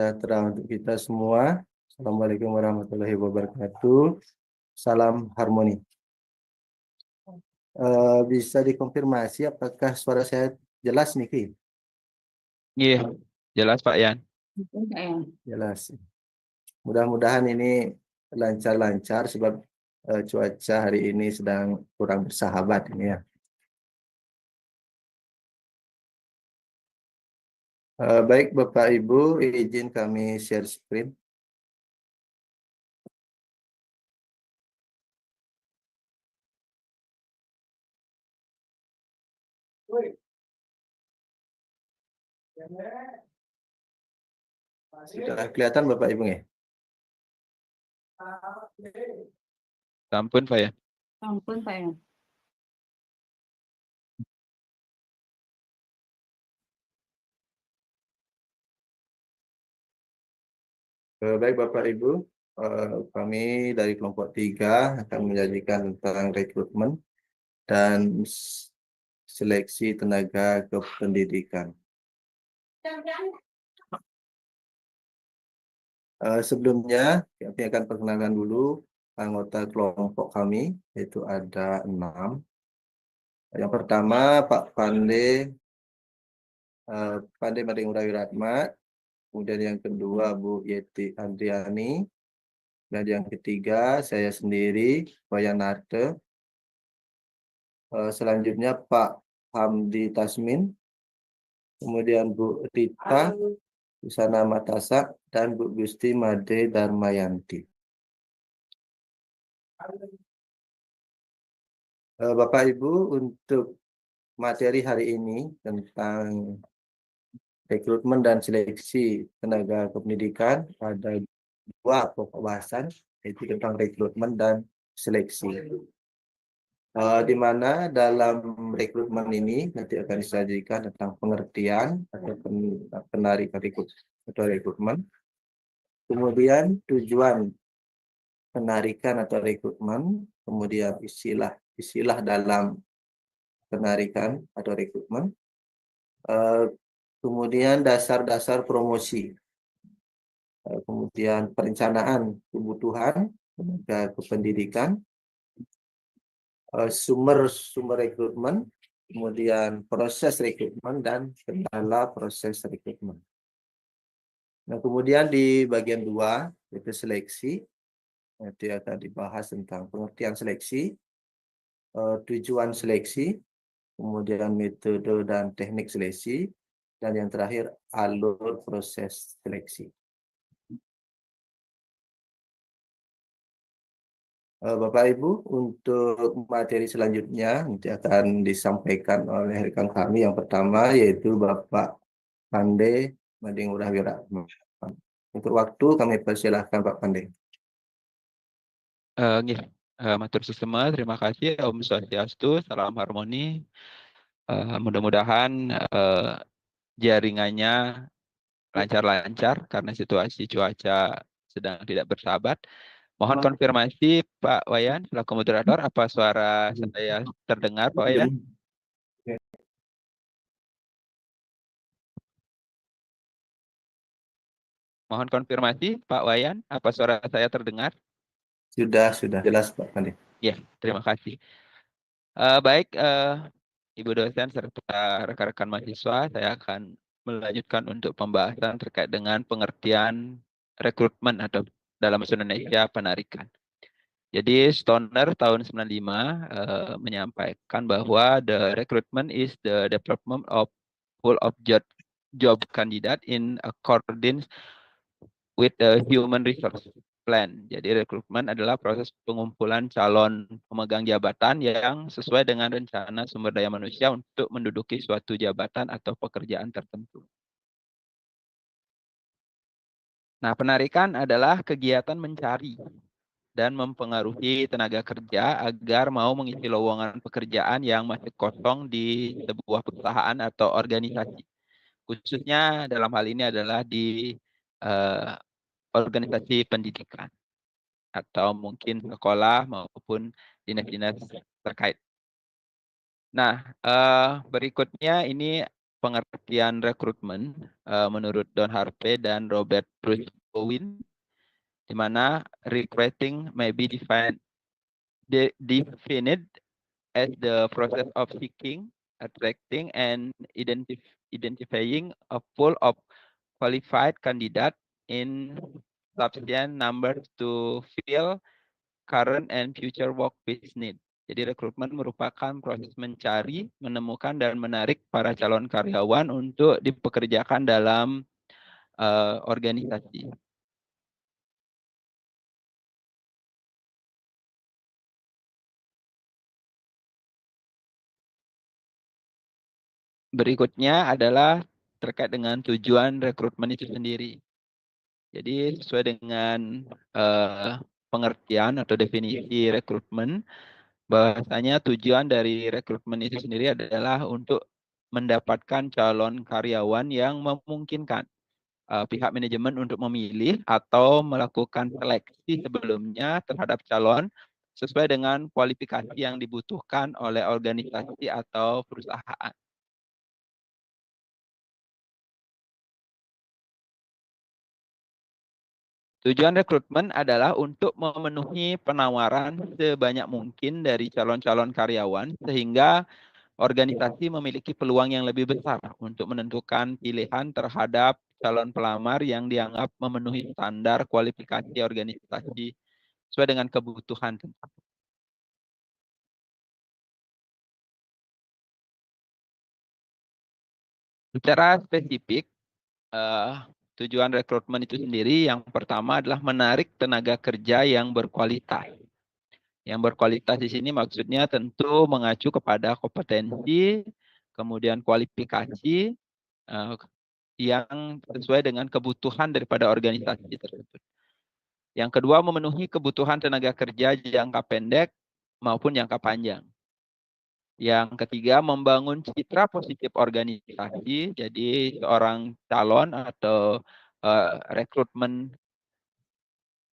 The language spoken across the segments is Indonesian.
Sejahtera untuk kita semua. Assalamualaikum warahmatullahi wabarakatuh. Salam harmoni. Bisa dikonfirmasi apakah suara saya jelas nih, Ki? Iya, jelas Pak Yan. Jelas. Mudah-mudahan ini lancar-lancar sebab cuaca hari ini sedang kurang bersahabat ini ya. Baik Bapak Ibu, izin kami share screen. Sudah kelihatan Bapak Ibu ya? Ampun Pak Yan. Ampun Pak Yan. Baik Bapak Ibu, kami dari kelompok 3 akan menyajikan tentang rekrutmen dan seleksi tenaga kependidikan. Sebelumnya, kami akan perkenalkan dulu anggota kelompok kami, yaitu ada 6. Yang pertama, Pak Pandey Mading Wiratmat, kemudian yang kedua Bu Yeti Andriani, dan yang ketiga saya sendiri, Wayan Narte. Selanjutnya Pak Hamdi Tasmin, kemudian Bu Rita Usana Matasak, dan Bu Gusti Made Darmayanti. Bapak Ibu, untuk materi hari ini tentang rekrutmen dan seleksi tenaga kependidikan ada 2 pokok bahasan, yaitu tentang rekrutmen dan seleksi. Di mana dalam rekrutmen ini nanti akan disajikan tentang pengertian atau penarikan rekrutmen, kemudian tujuan penarikan atau rekrutmen, kemudian istilah dalam penarikan atau rekrutmen, kemudian dasar-dasar promosi, kemudian perencanaan kebutuhan tenaga kependidikan, sumber rekrutmen, kemudian proses rekrutmen dan kendala proses rekrutmen. Nah, kemudian di bagian 2 yaitu seleksi, nanti akan dibahas tentang pengertian seleksi, tujuan seleksi, kemudian metode dan teknik seleksi, dan yang terakhir alur proses seleksi. Bapak Ibu, untuk materi selanjutnya nanti akan disampaikan oleh rekan kami. Yang pertama yaitu Bapak Pandey Mading Wiratmat. Untuk waktu kami persilahkan Pak Pandey. Matur susema, terima kasih. Om Swastiastu, salam harmoni. Mudah-mudahan jaringannya lancar-lancar karena situasi cuaca sedang tidak bersahabat. Mohon konfirmasi Pak Wayan, selaku moderator, apa suara saya terdengar Pak Wayan? Mohon konfirmasi Pak Wayan, apa suara saya terdengar? Sudah jelas Pak Pandey. Ya, terima kasih. Baik, Ibu dosen serta rekan-rekan mahasiswa, saya akan melanjutkan untuk pembahasan terkait dengan pengertian rekrutmen atau dalam bahasa Indonesia penarikan. Jadi Stoner tahun 95 menyampaikan bahwa the recruitment is the development of pool of job candidate in accordance with the human resource plan. Jadi rekrutmen adalah proses pengumpulan calon pemegang jabatan yang sesuai dengan rencana sumber daya manusia untuk menduduki suatu jabatan atau pekerjaan tertentu. Nah, penarikan adalah kegiatan mencari dan mempengaruhi tenaga kerja agar mau mengisi lowongan pekerjaan yang masih kosong di sebuah perusahaan atau organisasi. Khususnya dalam hal ini adalah di organisasi pendidikan atau mungkin sekolah maupun dinas-dinas terkait. Nah, berikutnya ini pengertian rekrutmen menurut Don Harvey dan Robert Bruce Owen, di mana recruiting may be defined as the process of seeking, attracting, and identifying a pool of qualified candidate in sufficient numbers to fill current and future workplace need. Jadi rekrutmen merupakan proses mencari, menemukan, dan menarik para calon karyawan untuk dipekerjakan dalam organisasi. Berikutnya adalah terkait dengan tujuan rekrutmen itu sendiri. Jadi sesuai dengan pengertian atau definisi rekrutmen, bahwasanya tujuan dari rekrutmen itu sendiri adalah untuk mendapatkan calon karyawan yang memungkinkan pihak manajemen untuk memilih atau melakukan seleksi sebelumnya terhadap calon sesuai dengan kualifikasi yang dibutuhkan oleh organisasi atau perusahaan. Tujuan rekrutmen adalah untuk memenuhi penawaran sebanyak mungkin dari calon-calon karyawan sehingga organisasi memiliki peluang yang lebih besar untuk menentukan pilihan terhadap calon pelamar yang dianggap memenuhi standar kualifikasi organisasi sesuai dengan kebutuhan. Secara spesifik, tujuan rekrutmen itu sendiri yang pertama adalah menarik tenaga kerja yang berkualitas. Yang berkualitas di sini maksudnya tentu mengacu kepada kompetensi, kemudian kualifikasi yang sesuai dengan kebutuhan daripada organisasi tersebut. Yang kedua, memenuhi kebutuhan tenaga kerja jangka pendek maupun jangka panjang. Yang ketiga, membangun citra positif organisasi. Jadi seorang calon atau rekrutmen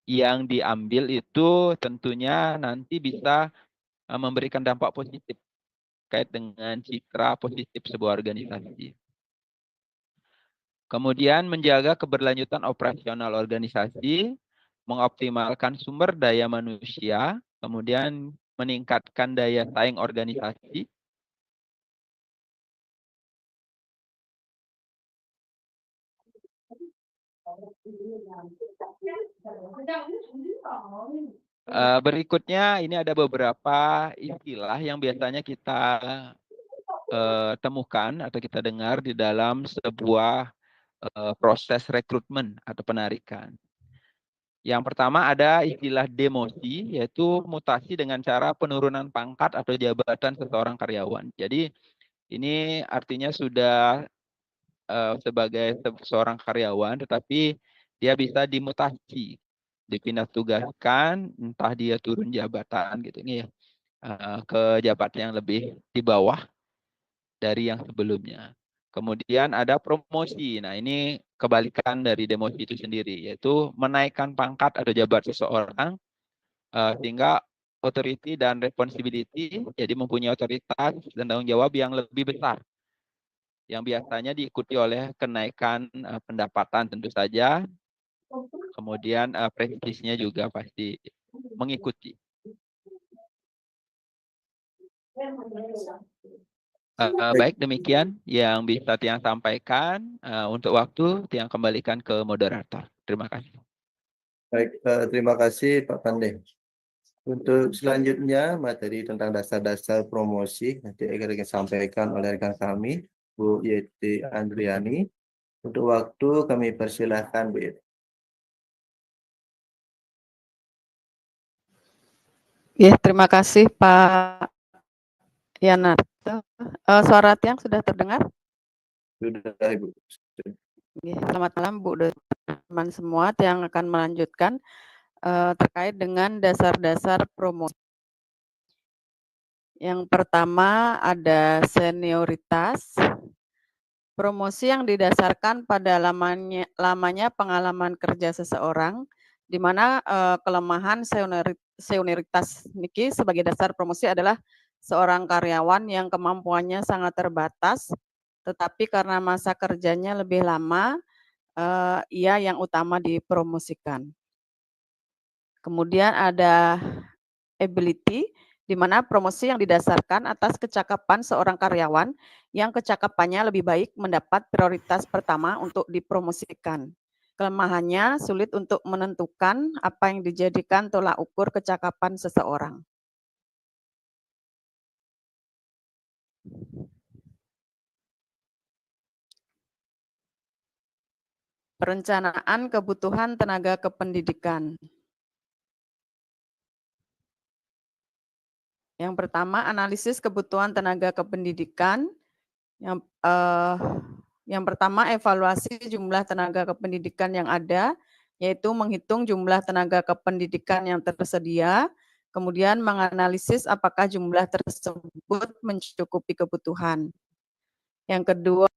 yang diambil itu tentunya nanti bisa memberikan dampak positif terkait dengan citra positif sebuah organisasi. Kemudian menjaga keberlanjutan operasional organisasi, mengoptimalkan sumber daya manusia, kemudian meningkatkan daya saing organisasi, berikutnya ini ada beberapa istilah yang biasanya kita temukan atau kita dengar di dalam sebuah proses rekrutmen atau penarikan. Yang pertama ada istilah demosi, yaitu mutasi dengan cara penurunan pangkat atau jabatan seseorang karyawan. Jadi ini artinya sudah sebagai seorang karyawan, tetapi dia bisa dimutasi, dipindah tugaskan, entah dia turun jabatan gitu ya, ke jabatan yang lebih di bawah dari yang sebelumnya. Kemudian ada promosi. Nah, ini kebalikan dari demosi itu sendiri, yaitu menaikkan pangkat atau jabatan seseorang sehingga authority dan responsibility, jadi mempunyai otoritas dan tanggung jawab yang lebih besar, yang biasanya diikuti oleh kenaikan pendapatan tentu saja, kemudian prestisnya juga pasti mengikuti. Baik, demikian yang bisa Tiang sampaikan. Untuk waktu, Tiang kembalikan ke moderator. Terima kasih. Baik, terima kasih Pak Pandey. Untuk selanjutnya, materi tentang dasar-dasar promosi nanti akan disampaikan oleh rekan kami, Bu Yeti Andriani. Untuk waktu, kami persilahkan Bu Yeti. Ya, terima kasih Pak Yanarto. Suara Tiang sudah terdengar? Sudah, Ibu. Selamat malam Bu teman semua. Tiang akan melanjutkan terkait dengan dasar-dasar promosi. Yang pertama ada senioritas. Promosi yang didasarkan pada lamanya pengalaman kerja seseorang, di mana kelemahan senioritas niki sebagai dasar promosi adalah seorang karyawan yang kemampuannya sangat terbatas, tetapi karena masa kerjanya lebih lama, ia yang utama dipromosikan. Kemudian ada ability, di mana promosi yang didasarkan atas kecakapan seorang karyawan yang kecakapannya lebih baik mendapat prioritas pertama untuk dipromosikan. Kelemahannya sulit untuk menentukan apa yang dijadikan tolak ukur kecakapan seseorang. Perencanaan kebutuhan tenaga kependidikan. Yang pertama, analisis kebutuhan tenaga kependidikan. Yang pertama, evaluasi jumlah tenaga kependidikan yang ada, yaitu menghitung jumlah tenaga kependidikan yang tersedia, kemudian menganalisis apakah jumlah tersebut mencukupi kebutuhan. Yang kedua,